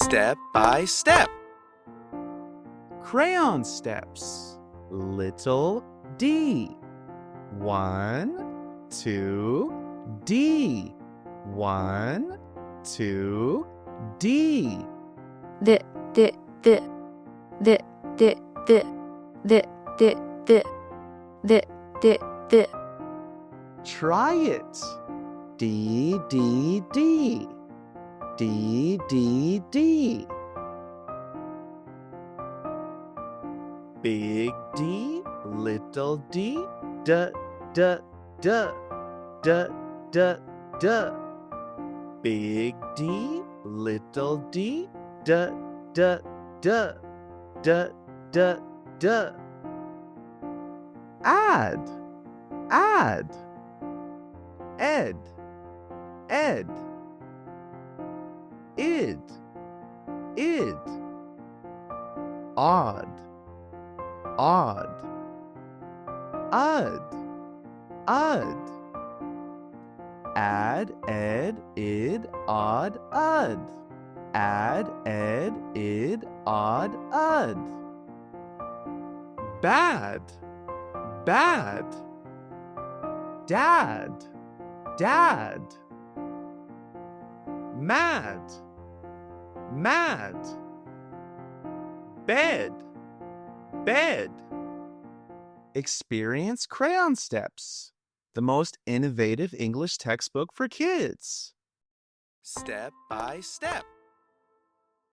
Step by step. Crayon steps. Little D. 1, 2, D. 1, 2, D. Try it. D, D, D. D, D, D. Big D, little d, d, d, d, d, d, d. Big D, little d, d, d, d, d, d, d. Add, add. Ed, ed. Id, id. Odd, odd. Ud, ud. Add, ed, id, odd, ud. Add, ed, id, odd, ud. Bad, bad. Dad, dad. Mad, mad. Bed, bed. Experience Crayon Steps, the most innovative English textbook for kids. Step by step.